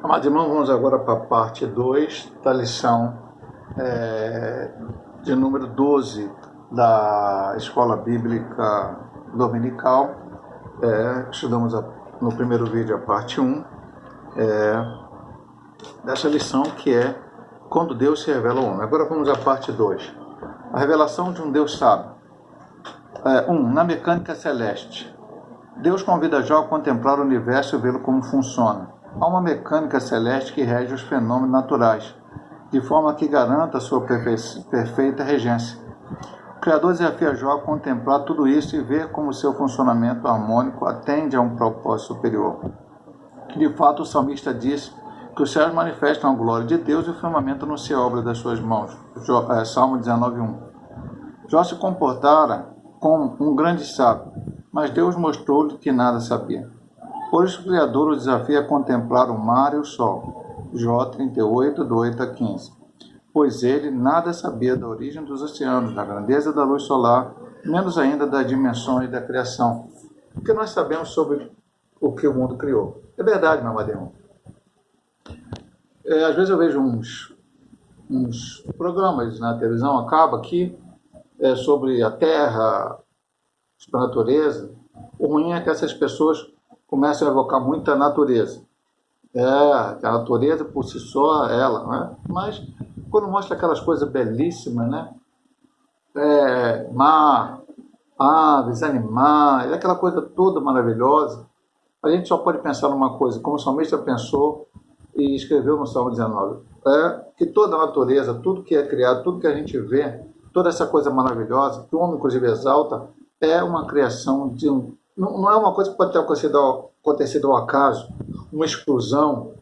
Amados irmãos, vamos agora para a parte 2 da lição de número 12 da Escola Bíblica Dominical. Estudamos no primeiro vídeo a parte 1 dessa lição, que é quando Deus se revela ao homem. Agora vamos à parte 2. A revelação de um Deus sábio. 1. Na mecânica celeste. Deus convida Jó a contemplar o universo e vê-lo como funciona. Há uma mecânica celeste que rege os fenômenos naturais, de forma que garanta sua perfeita regência. O Criador desafia Jó a contemplar tudo isso e ver como seu funcionamento harmônico atende a um propósito superior. De fato, o salmista diz que os céus manifestam a glória de Deus e o firmamento anuncia a obra das suas mãos. Salmo 19:1. Jó se comportara como um grande sábio, mas Deus mostrou-lhe que nada sabia. Por isso o Criador o desafia a contemplar o mar e o sol. Jó 38, do 8 a 15. Pois ele nada sabia da origem dos oceanos, da grandeza da luz solar, menos ainda das dimensões da criação. O que nós sabemos sobre o que o mundo criou? É verdade, meu amado irmão. Às vezes eu vejo uns programas na televisão, acaba aqui, sobre a terra, sobre a natureza. O ruim é que essas pessoas começam a evocar muita natureza. A natureza por si só, ela, né? Mas quando mostra aquelas coisas belíssimas, né? Mar, aves, animais, aquela coisa toda maravilhosa, a gente só pode pensar numa coisa, como o salmista pensou e escreveu no Salmo 19, que toda a natureza, tudo que é criado, tudo que a gente vê, toda essa coisa maravilhosa, que o homem inclusive exalta, é uma criação de um... Não é uma coisa que pode ter acontecido ao acaso, uma explosão,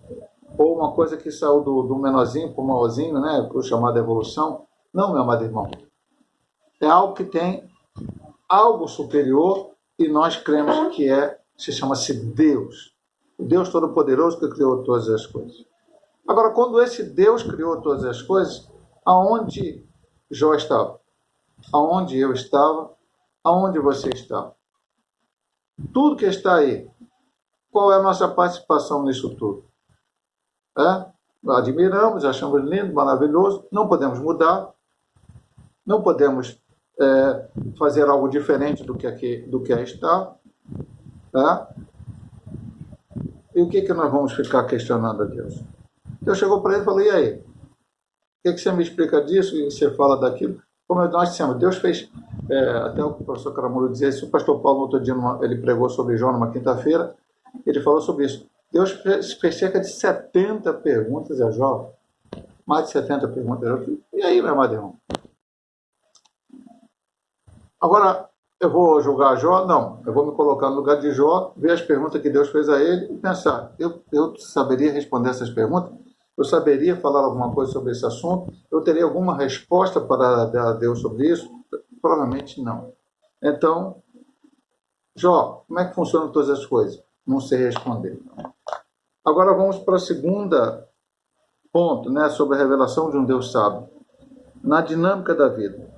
ou uma coisa que saiu do menorzinho para o maiorzinho, né, o chamado evolução. Não, meu amado irmão. É algo que tem algo superior e nós cremos que chama-se Deus. O Deus Todo-Poderoso que criou todas as coisas. Agora, quando esse Deus criou todas as coisas, aonde Jó estava? Aonde eu estava? Aonde você estava? Tudo que está aí, qual é a nossa participação nisso tudo? Admiramos, achamos lindo, maravilhoso, não podemos mudar, não podemos fazer algo diferente do que está. E o que nós vamos ficar questionando a Deus? Deus chegou para ele e falou, e aí? O que você me explica disso e você fala daquilo? Como nós dissemos, Deus fez, até o professor Caramulo dizia isso, o pastor Paulo, no outro dia, ele pregou sobre Jó numa quinta-feira, ele falou sobre isso. Deus fez cerca de 70 perguntas a Jó, mais de 70 perguntas a Jó. E aí, meu amado irmão? Agora, eu vou julgar Jó? Não. Eu vou me colocar no lugar de Jó, ver as perguntas que Deus fez a ele e pensar, eu saberia responder essas perguntas? Eu saberia falar alguma coisa sobre esse assunto? Eu teria alguma resposta para dar a Deus sobre isso? Provavelmente não. Então, Jó, como é que funcionam todas as coisas? Não sei responder. Agora vamos para o segundo ponto, né, sobre a revelação de um Deus sábio. Na dinâmica da vida.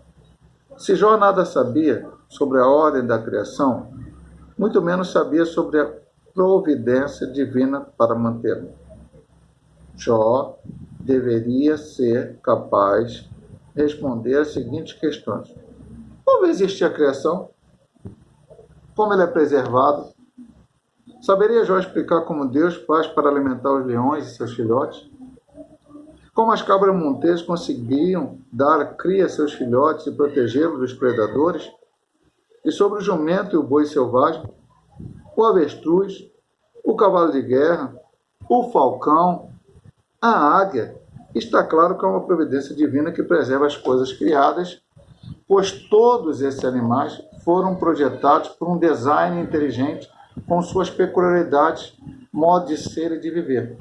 Se Jó nada sabia sobre a ordem da criação, muito menos sabia sobre a providência divina para mantê-la. Jó deveria ser capaz de responder as seguintes questões. Como existe a criação? Como ele é preservado? Saberia Jó explicar como Deus faz para alimentar os leões e seus filhotes? Como as cabras montesas conseguiam dar cria a seus filhotes e protegê-los dos predadores? E sobre o jumento e o boi selvagem? O avestruz? O cavalo de guerra? O falcão? A águia? Está claro que é uma providência divina que preserva as coisas criadas, pois todos esses animais foram projetados por um design inteligente com suas peculiaridades, modo de ser e de viver.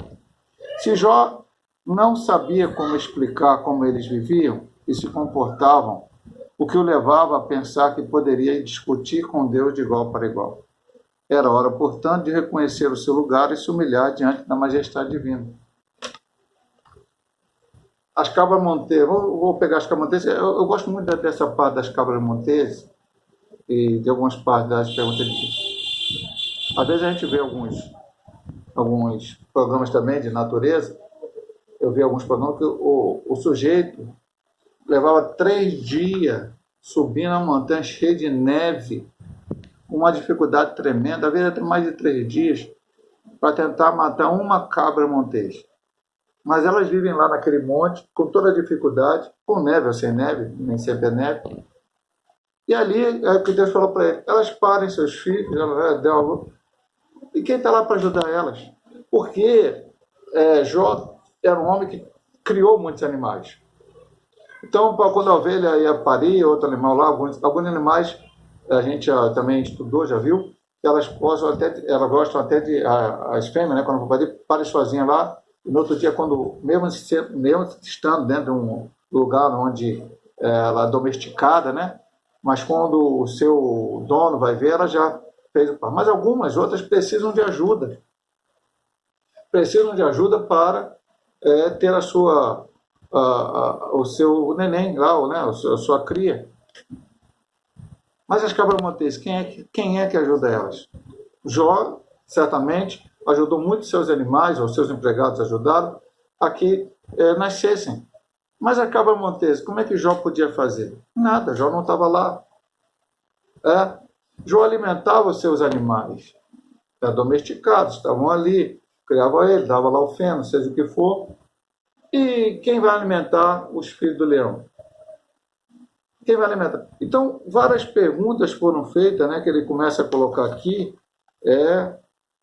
Se Jó não sabia como explicar como eles viviam e se comportavam, o que o levava a pensar que poderia discutir com Deus de igual para igual. Era hora, portanto, de reconhecer o seu lugar e se humilhar diante da majestade divina. As cabras monteses, vou pegar as cabras monteses, eu gosto muito dessa parte das cabras monteses e de algumas partes das perguntas de Deus. Às vezes a gente vê alguns programas também de natureza, eu vi alguns programas que o sujeito levava 3 dias subindo a montanha cheia de neve, com uma dificuldade tremenda, às vezes até mais de 3 dias, para tentar matar uma cabra montesa. Mas elas vivem lá naquele monte, com toda a dificuldade, com neve ou sem neve, nem sempre é neve. E ali, é o que Deus falou para ele, elas parem seus filhos, e quem está lá para ajudar elas? Porque Jó era um homem que criou muitos animais. Então, quando a ovelha ia parir, outro animal lá, alguns animais, a gente também estudou, já viu, elas gostam até de, as fêmeas, né, quando vão parir, parem sozinha lá, e no outro dia, mesmo estando dentro de um lugar onde ela é domesticada, né, mas quando o seu dono vai ver, ela já fez o par. Mas algumas outras precisam de ajuda. Precisam de ajuda para ter o seu neném lá, né, a sua cria. Mas as cabras monteses, quem é que ajuda elas? Jó, certamente, ajudou muito seus animais, ou seus empregados ajudaram, a que nascessem. Mas a cabra montesa, como é que Jó podia fazer? Nada, Jó não estava lá. Jó alimentava os seus animais, domesticados, estavam ali, criava ele, dava lá o feno, seja o que for. E quem vai alimentar os filhos do leão? Quem vai alimentar? Então, várias perguntas foram feitas, né, que ele começa a colocar aqui,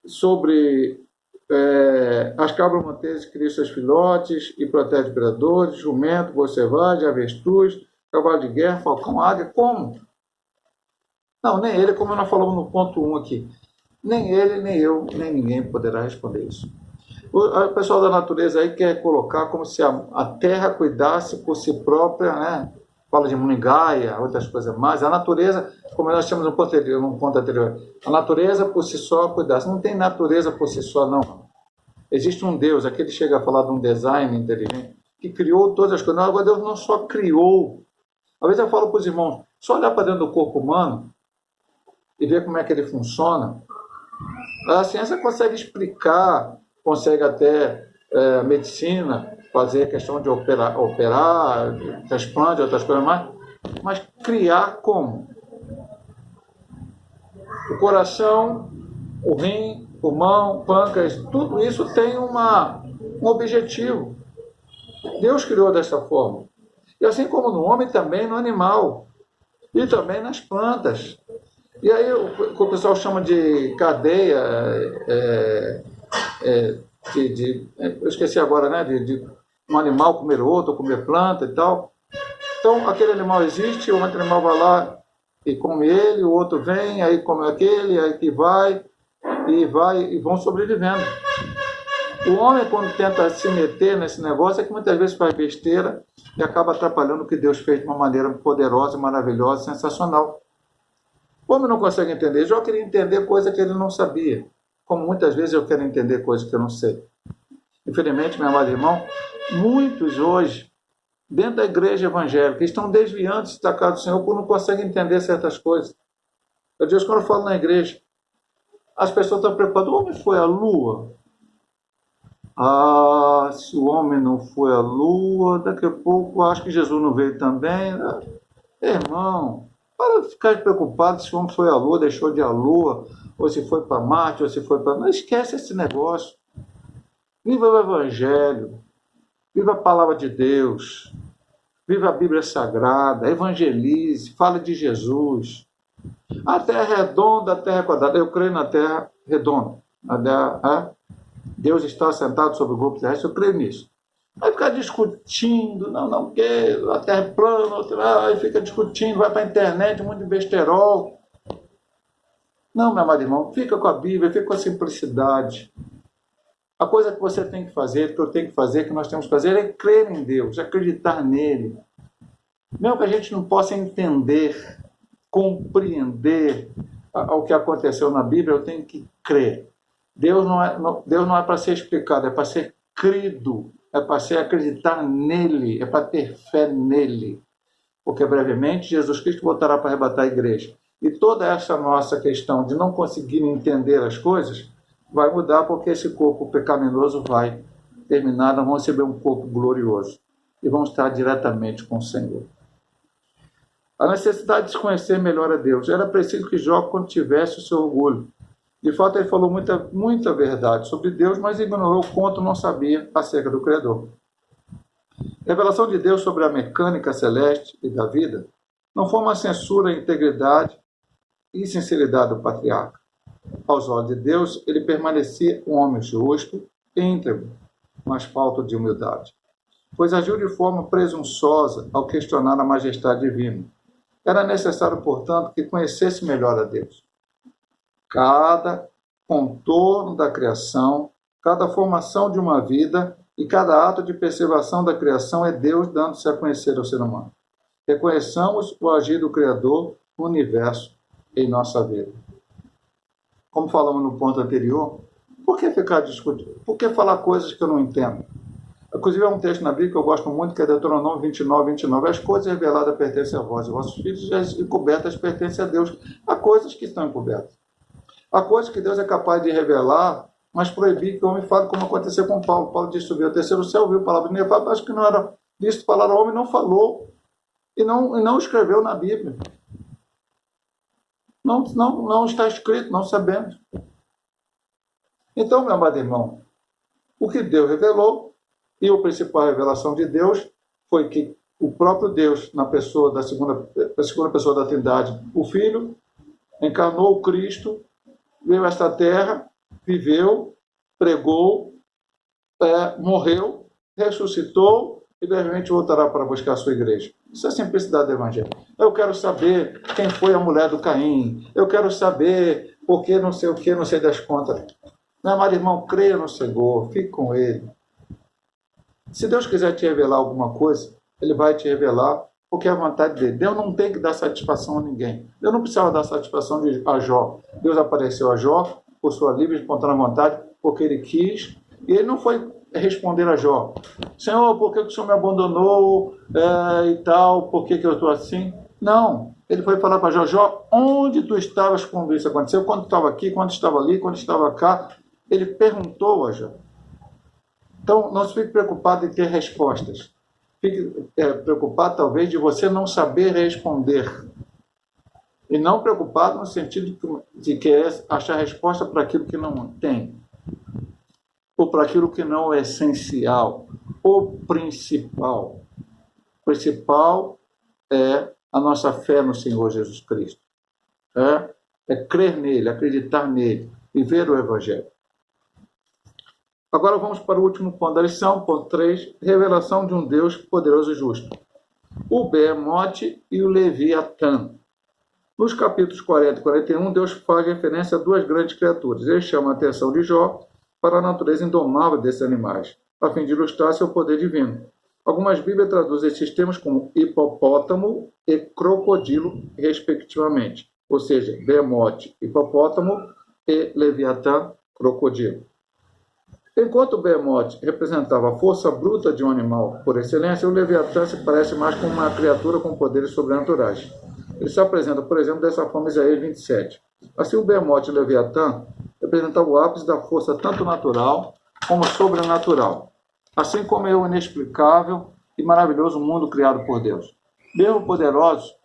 sobre as cabras monteses criam seus filhotes e protegem predadores, jumento, boi selvagem, avestruz, cavalo de guerra, falcão, águia. Como? Não, nem ele, como nós falamos no ponto 1 aqui. Nem ele, nem eu, nem ninguém poderá responder isso. O pessoal da natureza aí quer colocar como se a terra cuidasse por si própria, né? Fala de Mungaia, outras coisas mais. A natureza, como nós temos no ponto anterior, a natureza por si só cuidasse. Não tem natureza por si só, não. Existe um Deus, aqui ele chega a falar de um design inteligente, que criou todas as coisas. Agora, Deus não só criou. Às vezes eu falo para os irmãos, só olhar para dentro do corpo humano e ver como é que ele funciona. A ciência consegue explicar, consegue até a medicina fazer a questão de operar, transplante, outras coisas mais, mas criar como? O coração, o rim, o pulmão, pâncreas, tudo isso tem um objetivo. Deus criou dessa forma. E assim como no homem, também no animal. E também nas plantas. E aí o que o pessoal chama de cadeia, eu esqueci agora, né? De um animal comer outro, comer planta e tal. Então, aquele animal existe, o outro animal vai lá e come ele, o outro vem, aí come aquele, aí que vai, e vão sobrevivendo. O homem, quando tenta se meter nesse negócio, é que muitas vezes faz besteira e acaba atrapalhando o que Deus fez de uma maneira poderosa, maravilhosa, sensacional. O homem não consegue entender. Jó queria entender coisa que ele não sabia. Como muitas vezes eu quero entender coisas que eu não sei. Infelizmente, meu amado irmão, muitos hoje, dentro da igreja evangélica, estão desviando-se da casa do Senhor por não conseguem entender certas coisas. Eu digo, quando eu falo na igreja, as pessoas estão preocupadas. O homem foi à lua? Se o homem não foi à lua, daqui a pouco acho que Jesus não veio também. Irmão, para de ficar preocupado se o homem foi à lua, deixou de ir à lua, ou se foi para Marte, ou se foi para... Não esquece esse negócio. Viva o Evangelho, viva a Palavra de Deus, viva a Bíblia Sagrada, evangelize, fale de Jesus. A terra é redonda, a terra é quadrada. Eu creio na terra redonda. Deus está sentado sobre o globo terrestre, eu creio nisso. Vai ficar discutindo, não, porque a terra é plana, aí fica discutindo, vai para a internet, um monte de besterol. Não, meu amado irmão, fica com a Bíblia, fica com a simplicidade. A coisa que você tem que fazer, que eu tenho que fazer, que nós temos que fazer, é crer em Deus, acreditar nele. Mesmo que a gente não possa entender, compreender o que aconteceu na Bíblia, eu tenho que crer. Deus não é para ser explicado, é para ser crido, é para ser acreditar nele, é para ter fé nele. Porque brevemente Jesus Cristo voltará para arrebatar a igreja. E toda essa nossa questão de não conseguir entender as coisas vai mudar, porque esse corpo pecaminoso vai terminar, nós vamos receber um corpo glorioso e vamos estar diretamente com o Senhor. A necessidade de se conhecer melhor a Deus. Era preciso que Jó contivesse o seu orgulho. De fato, ele falou muita verdade sobre Deus, mas ignorou o quanto não sabia acerca do Criador. A revelação de Deus sobre a mecânica celeste e da vida não foi uma censura à integridade e sinceridade do patriarca. Aos olhos de Deus, ele permanecia um homem justo e íntegro, mas falto de humildade, pois agiu de forma presunçosa ao questionar a majestade divina. Era necessário, portanto, que conhecesse melhor a Deus. Cada contorno da criação, cada formação de uma vida e cada ato de preservação da criação é Deus dando-se a conhecer ao ser humano. Reconheçamos o agir do Criador no universo em nossa vida. Como falamos no ponto anterior, por que ficar discutindo? Por que falar coisas que eu não entendo? Inclusive, é um texto na Bíblia que eu gosto muito, que é Deuteronômio 29:29. As coisas reveladas pertencem a vós, e vossos filhos, e as encobertas pertencem a Deus. Há coisas que estão encobertas. Há coisas que Deus é capaz de revelar, mas proibir que o homem fale, como aconteceu com Paulo. Paulo disse: subiu ao terceiro céu, viu a palavra de Neval, acho que não era visto falar ao homem, não falou, e não escreveu na Bíblia. Não está escrito, não sabemos. Então, meu amado irmão, o que Deus revelou, e a principal revelação de Deus, foi que o próprio Deus, na pessoa da segunda pessoa da Trindade, o Filho, encarnou o Cristo, veio a esta terra, viveu, pregou, morreu, ressuscitou e brevemente voltará para buscar a sua igreja. Isso é a simplicidade do Evangelho. Eu quero saber quem foi a mulher do Caim. Eu quero saber por que não sei o que, não sei das contas. Meu amado irmão, creia no Senhor, fique com Ele. Se Deus quiser te revelar alguma coisa, Ele vai te revelar, porque é a vontade dele. Deus não tem que dar satisfação a ninguém. Deus não precisava dar satisfação a Jó. Deus apareceu a Jó por sua livre e espontânea vontade, porque Ele quis, e Ele não foi responder a Jó: Senhor, por que o Senhor me abandonou e tal, por que eu estou assim? Não, ele foi falar para Jó: Jó, onde tu estavas quando isso aconteceu? Quando estava aqui, quando estava ali, quando estava cá? Ele perguntou a Jó. Então, não se fique preocupado em ter respostas. Fique preocupado, talvez, de você não saber responder. E não preocupado no sentido de querer achar resposta para aquilo que não tem, ou para aquilo que não é essencial, ou principal. O principal é a nossa fé no Senhor Jesus Cristo. É crer nele, acreditar nele, viver o Evangelho. Agora vamos para o último ponto da lição, ponto 3, revelação de um Deus poderoso e justo. O Behemoth e o Leviatã. Nos capítulos 40 e 41, Deus faz referência a duas grandes criaturas. Ele chama a atenção de Jó para a natureza indomável desses animais, a fim de ilustrar seu poder divino. Algumas Bíblias traduzem esses termos como hipopótamo e crocodilo, respectivamente. Ou seja, Behemoth, hipopótamo, e Leviatã, crocodilo. Enquanto o Behemoth representava a força bruta de um animal por excelência, o Leviatã se parece mais com uma criatura com poderes sobrenaturais. Ele se apresenta, por exemplo, dessa forma em Isaías 27. Assim, o Behemoth e o Leviatã representavam o ápice da força tanto natural como sobrenatural, assim como é o inexplicável e maravilhoso mundo criado por Deus. Mesmo poderosos,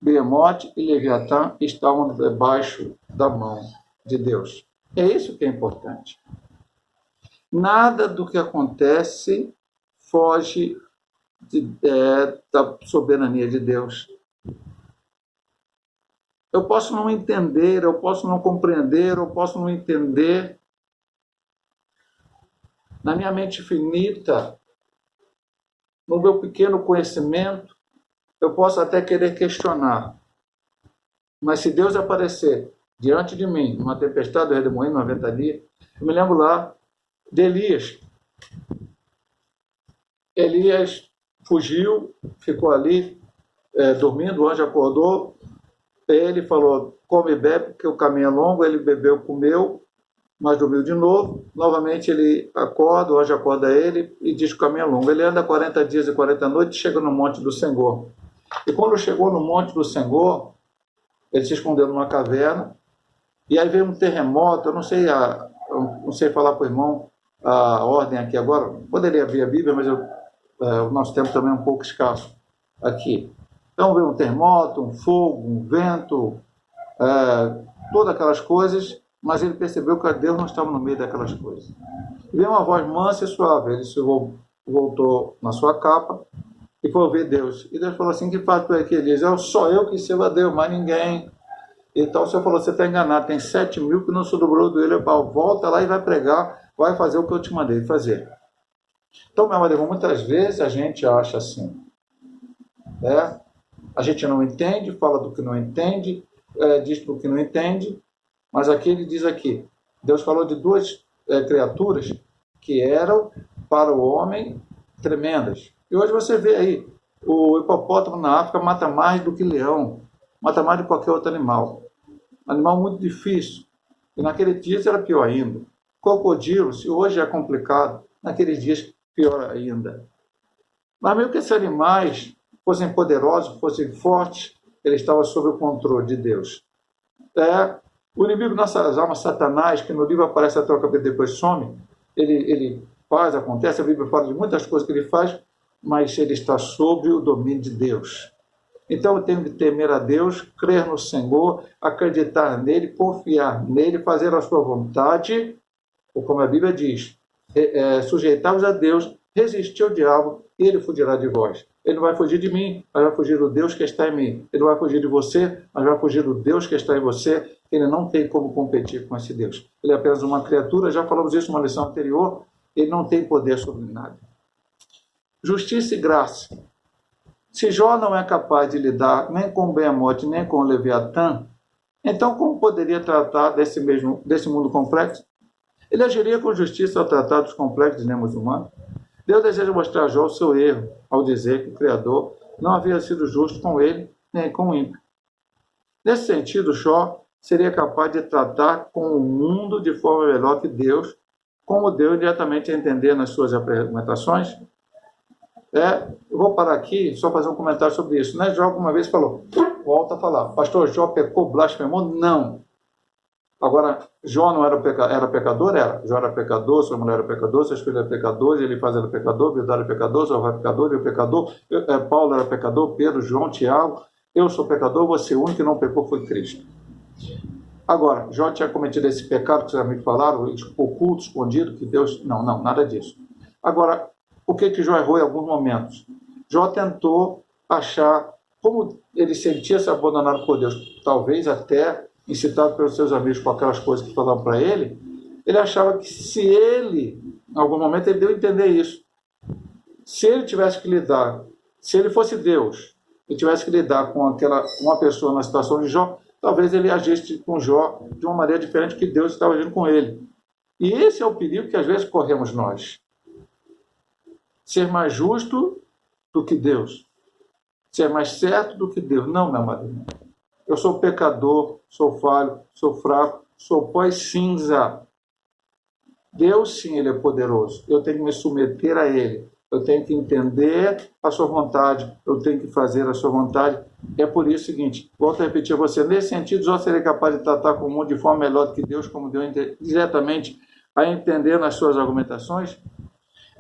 Behemoth e Leviatã estavam debaixo da mão de Deus. É isso que é importante. Nada do que acontece foge da soberania de Deus. Eu posso não entender, eu posso não compreender, eu posso não entender. Na minha mente finita, no meu pequeno conhecimento, eu posso até querer questionar. Mas se Deus aparecer diante de mim, numa tempestade do redemoinho, numa ventania, eu me lembro lá de Elias. Elias fugiu, ficou ali dormindo, o anjo acordou, ele falou: come e bebe, porque o caminho é longo. Ele bebeu, comeu, mas dormiu de novo. Novamente ele acorda, o anjo acorda ele e diz que o caminho é longo. Ele anda 40 dias e 40 noites e chega no monte do Senhor. E quando chegou no monte do Senhor, ele se escondeu numa caverna, e aí veio um terremoto. Eu não sei não sei falar para o irmão a ordem aqui agora, poderia abrir a Bíblia, mas o nosso tempo também é um pouco escasso aqui. Então veio um terremoto, um fogo, um vento, todas aquelas coisas, mas ele percebeu que Deus não estava no meio daquelas coisas. Veio uma voz mansa e suave, ele se voltou na sua capa e foi ouvir Deus. E Deus falou assim, que fato é que ele diz? Só eu que sirvo a Deus, mais ninguém. Então o Senhor falou, você está enganado, tem 7.000 que não se dobrou do ele, volta lá e vai pregar, vai fazer o que eu te mandei fazer. Então, meu amado irmão, muitas vezes a gente acha assim, a gente não entende, fala do que não entende, diz do que não entende, mas aqui ele diz aqui, Deus falou de duas criaturas que eram para o homem tremendas. E hoje você vê aí, o hipopótamo na África mata mais do que leão, mata mais do que qualquer outro animal. Animal muito difícil. E naqueles dias era pior ainda. Crocodilo, se hoje é complicado, naqueles dias pior ainda. Mas mesmo que esses animais fossem poderosos, fossem fortes, eles estavam sob o controle de Deus. O inimigo das nossas almas, Satanás, que no livro aparece até o capítulo depois some, ele faz, acontece, a Bíblia fala de muitas coisas que ele faz, mas ele está sob o domínio de Deus. Então eu tenho que temer a Deus, crer no Senhor, acreditar nele, confiar nele, fazer a sua vontade, ou como a Bíblia diz, sujeitar-vos a Deus, resistir ao diabo e ele fugirá de vós. Ele não vai fugir de mim, mas vai fugir do Deus que está em mim. Ele não vai fugir de você, mas vai fugir do Deus que está em você. Ele não tem como competir com esse Deus. Ele é apenas uma criatura, já falamos isso numa lição anterior, ele não tem poder sobre nada. Justiça e graça. Se Jó não é capaz de lidar nem com Behemoth, nem com o Leviatã, então como poderia tratar desse mundo complexo? Ele agiria com justiça ao tratar dos complexos dilemas humanos? Deus deseja mostrar a Jó o seu erro, ao dizer que o Criador não havia sido justo com ele, nem com o ímpio. Nesse sentido, Jó seria capaz de tratar com o mundo de forma melhor que Deus, como deu diretamente a entender nas suas argumentações. Eu vou parar aqui só fazer um comentário sobre isso. Jó alguma vez falou, volta a falar, pastor, Jó pecou, blasfemou? Não. Agora, Jó não era pecador? Era. Jó era pecador, sua mulher era pecador, seus filhos eram pecadores, Elifaz era pecador, Bildad era pecador, Zoar era pecador, eu pecador, Paulo era pecador, Pedro, João, Tiago, eu sou pecador, você o único que não pecou foi Cristo. Agora, Jó tinha cometido esse pecado que vocês me falaram, oculto, escondido, que Deus... Não, nada disso. Agora, o que Jó errou em alguns momentos? Jó tentou achar como ele sentia-se abandonado por Deus, talvez até incitado pelos seus amigos com aquelas coisas que falavam para ele, ele achava que se ele, em algum momento ele deu a entender isso, se ele tivesse que lidar, se ele fosse Deus, e tivesse que lidar com uma pessoa na situação de Jó, talvez ele agisse com Jó de uma maneira diferente que Deus estava agindo com ele. E esse é o perigo que às vezes corremos nós. Ser mais justo do que Deus. Ser mais certo do que Deus. Não, meu amado irmão. Eu sou pecador, sou falho, sou fraco, sou pó e cinza. Deus, sim, ele é poderoso. Eu tenho que me submeter a ele. Eu tenho que entender a sua vontade. Eu tenho que fazer a sua vontade. É por isso o seguinte, volto a repetir a você, nesse sentido, Jó seria capaz de tratar com o mundo de forma melhor do que Deus, como Deus diretamente a entender nas suas argumentações?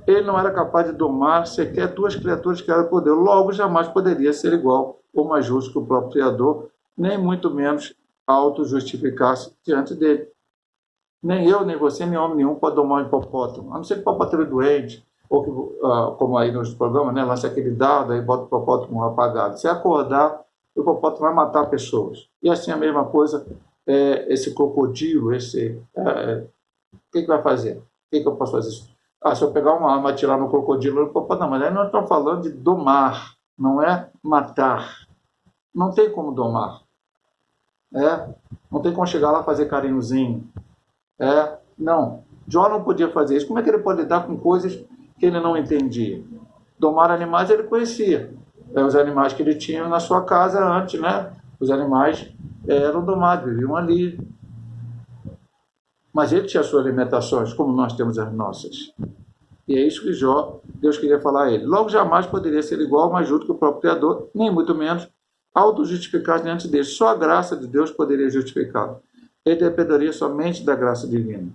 Ele não era capaz de domar sequer duas criaturas criadas por Deus. Logo, jamais poderia ser igual ou mais justo que o próprio Criador, nem muito menos auto-justificar-se diante dele. Nem eu, nem você, nem homem nenhum pode domar um hipopótamo. A não ser que o hipopótamo é doente, ou que, como aí nos programas, né, lança aquele dado e bota o hipopótamo apagado. Se acordar, o hipopótamo vai matar pessoas. E assim a mesma coisa, esse crocodilo, o que vai fazer? O que eu posso fazer? Se eu pegar uma arma e atirar no crocodilo, não, mas aí nós estamos falando de domar, não é matar. Não tem como domar. Não tem como chegar lá e fazer carinhozinho. Não. Jó não podia fazer isso. Como é que ele pode lidar com coisas que ele não entendia? Domar animais ele conhecia. Os animais que ele tinha na sua casa antes, né? Os animais eram domados, viviam ali. Mas ele tinha suas limitações, como nós temos as nossas. E é isso que Deus queria falar a ele. Logo, jamais poderia ser igual ou mais justo que o próprio Criador, nem muito menos auto-justificar diante dele. Só a graça de Deus poderia justificá-lo. Ele dependeria somente da graça divina.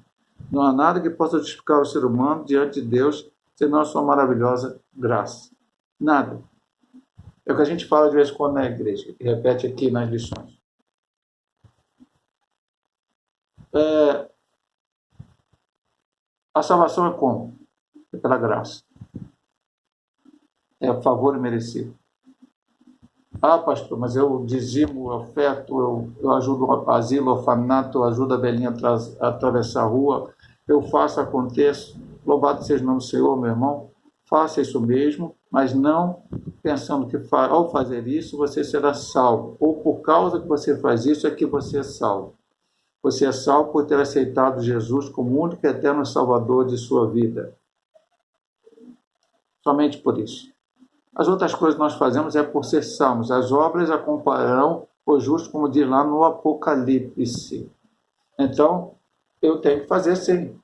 Não há nada que possa justificar o ser humano diante de Deus, senão a sua maravilhosa graça. Nada. É o que a gente fala de vez em quando na igreja, que repete aqui nas lições. A salvação é como? É pela graça. É a favor merecido. Ah, pastor, mas eu dizimo, eu oferto, eu ajudo o asilo, o orfanato, eu ajudo a velhinha a atravessar a rua, eu faço, aconteço. Louvado seja o nome do Senhor, meu irmão. Faça isso mesmo, mas não pensando que ao fazer isso você será salvo. Ou por causa que você faz isso é que você é salvo. Você é salvo por ter aceitado Jesus como único e eterno Salvador de sua vida. Somente por isso. As outras coisas que nós fazemos é por ser salvos. As obras acompanharão o justo, como diz lá no Apocalipse. Então, eu tenho que fazer sim.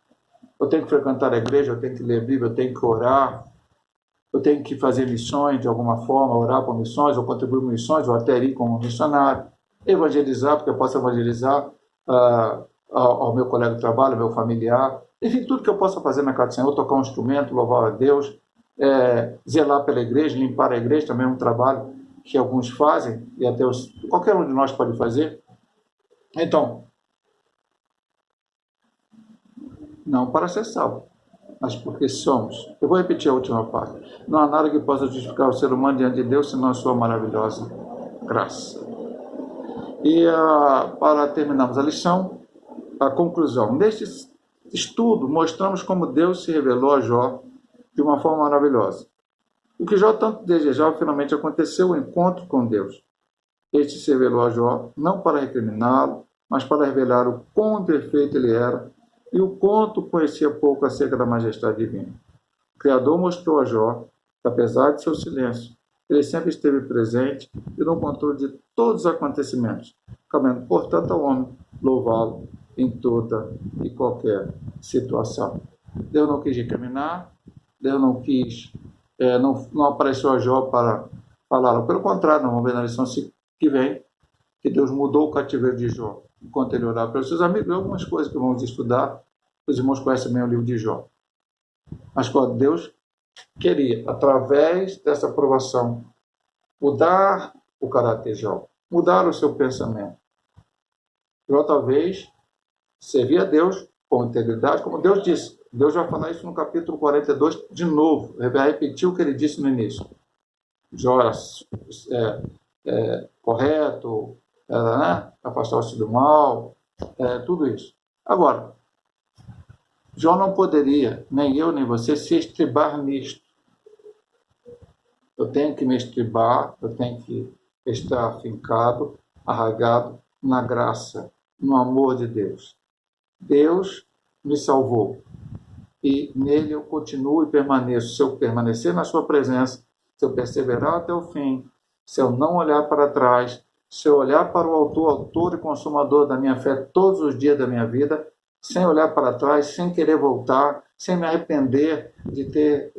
Eu tenho que frequentar a igreja, eu tenho que ler a Bíblia, eu tenho que orar, eu tenho que fazer missões de alguma forma, orar por missões, ou contribuir com missões, ou até ir como missionário. Evangelizar, porque eu posso evangelizar ao meu colega de trabalho, ao meu familiar. Enfim, tudo que eu possa fazer na casa do Senhor, tocar um instrumento, louvar a Deus, zelar pela igreja, limpar a igreja, também é um trabalho que alguns fazem, e até qualquer um de nós pode fazer. Então, não para ser salvo, mas porque somos. Eu vou repetir a última parte. Não há nada que possa justificar o ser humano diante de Deus, senão a sua maravilhosa graça. E para terminarmos a lição, a conclusão. Neste estudo, mostramos como Deus se revelou a Jó de uma forma maravilhosa. O que Jó tanto desejava finalmente aconteceu, o encontro com Deus. Este se revelou a Jó não para recriminá-lo, mas para revelar o quão perfeito ele era e o quanto conhecia pouco acerca da majestade divina. O Criador mostrou a Jó que, apesar de seu silêncio, ele sempre esteve presente e no controle de todos os acontecimentos, cabendo, portanto, ao homem louvá-lo em toda e qualquer situação. Deus não quis recriminar, Deus não quis, não apareceu a Jó para falar. Pelo contrário, nós vamos ver na lição que vem que Deus mudou o cativeiro de Jó enquanto ele orava pelos seus amigos. Algumas coisas que vamos estudar, os irmãos conhecem bem o livro de Jó. Mas quando Deus queria, através dessa aprovação, mudar o caráter de Jó, mudar o seu pensamento. Jó talvez servia a Deus com integridade, como Deus disse. Deus vai falar isso no capítulo 42 de novo, vai repetir o que ele disse no início. Jó era correto, afastar-se do mal, tudo isso. Agora, Jó não poderia, nem eu nem você, se estribar nisto. Eu tenho que me estribar, eu tenho que estar afincado, arraigado na graça, no amor de Deus. Deus me salvou e nele eu continuo e permaneço. Se eu permanecer na sua presença, se eu perseverar até o fim, se eu não olhar para trás, se eu olhar para o autor e consumador da minha fé todos os dias da minha vida, sem olhar para trás, sem querer voltar, sem me arrepender de ter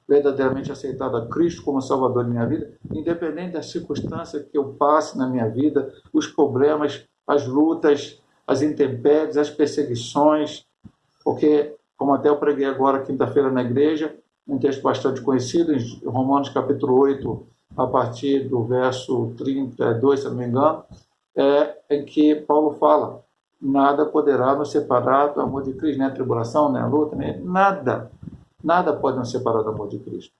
verdadeiramente aceitado a Cristo como Salvador de minha vida, independente das circunstâncias que eu passe na minha vida, os problemas, as lutas, as intempéries, as perseguições, porque, como até eu preguei agora quinta-feira na igreja, um texto bastante conhecido, em Romanos capítulo 8, a partir do verso 32, se não me engano, em que Paulo fala: nada poderá nos separar do amor de Cristo, nem a tribulação, nem a luta, nem nada pode nos separar do amor de Cristo.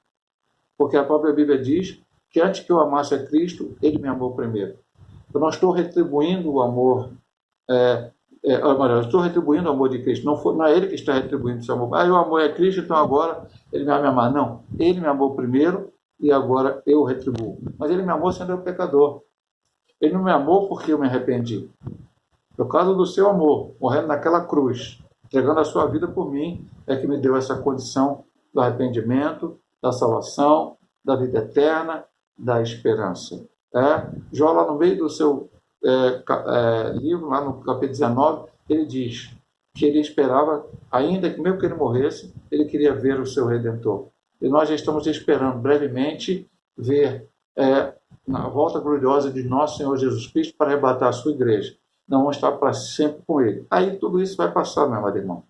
Porque a própria Bíblia diz que antes que eu amasse a Cristo, ele me amou primeiro. Eu não estou retribuindo o amor, eu estou retribuindo o amor de Cristo, não é ele que está retribuindo o seu amor. O amor é Cristo, então agora ele vai me amar. Não, ele me amou primeiro e agora eu retribuo. Mas ele me amou sendo eu pecador. Ele não me amou porque eu me arrependi. Por causa do seu amor, morrendo naquela cruz, entregando a sua vida por mim, é que me deu essa condição do arrependimento, da salvação, da vida eterna, da esperança. Jó, lá no meio do seu livro, lá no capítulo 19, ele diz que ele esperava, ainda que mesmo que ele morresse, ele queria ver o seu Redentor. E nós já estamos esperando brevemente ver na volta gloriosa de nosso Senhor Jesus Cristo para arrebatar a sua igreja. Não vamos estar para sempre com ele. Aí tudo isso vai passar, meu amado irmão.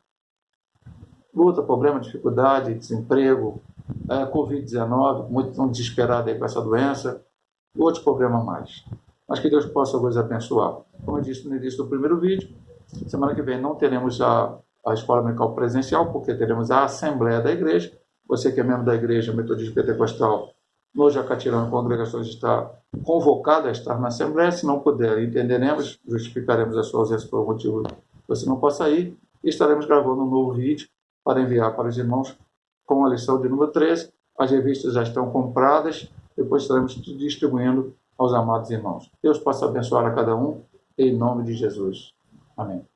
luta, problema, dificuldade, desemprego, Covid-19, muitos estão desesperados aí com essa doença, outros problemas mais. Mas que Deus possa vos abençoar. Como eu disse no início do primeiro vídeo, semana que vem não teremos a escola dominical presencial, porque teremos a Assembleia da Igreja. Você que é membro da Igreja Metodista Pentecostal no Jacatirã, a congregação está convocada a estar na Assembleia. Se não puder, entenderemos, justificaremos a sua ausência por um motivo que você não possa ir, e estaremos gravando um novo vídeo para enviar para os irmãos com a lição de número 13. As revistas já estão compradas, depois estaremos distribuindo aos amados irmãos. Deus possa abençoar a cada um, em nome de Jesus. Amém.